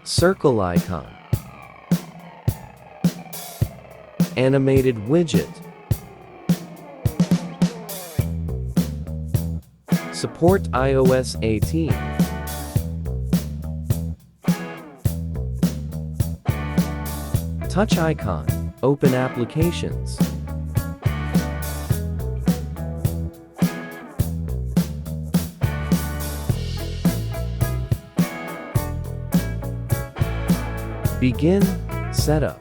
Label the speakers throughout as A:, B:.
A: Circle icon. Animated widget. Support iOS 18. Touch icon. Open applications. Begin setup.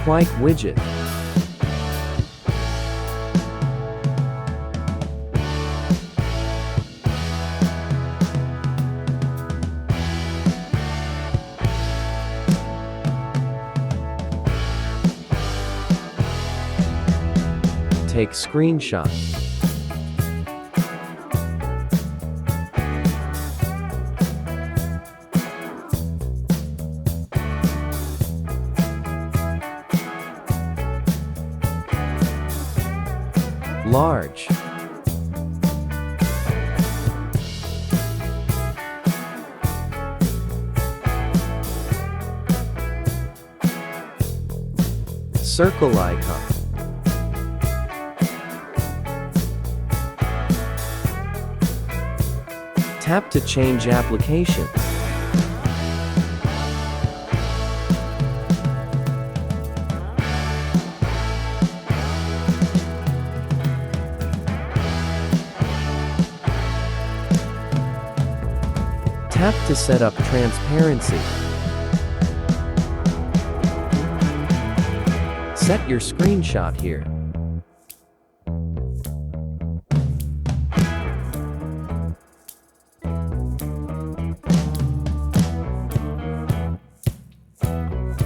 A: Quick widget. Take screenshot. Large. Circle icon. Tap to change applications. Tap to set up transparency. Set your screenshot here.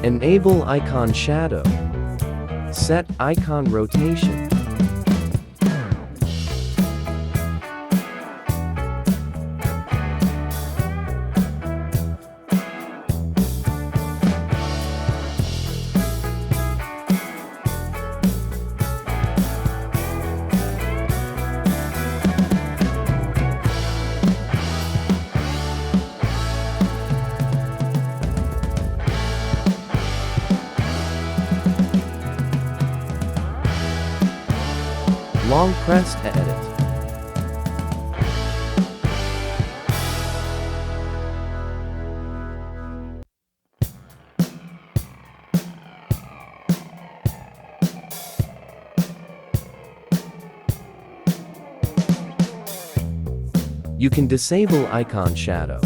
A: Enable icon shadow. Set icon rotation. Long press to edit. You can disable icon shadow.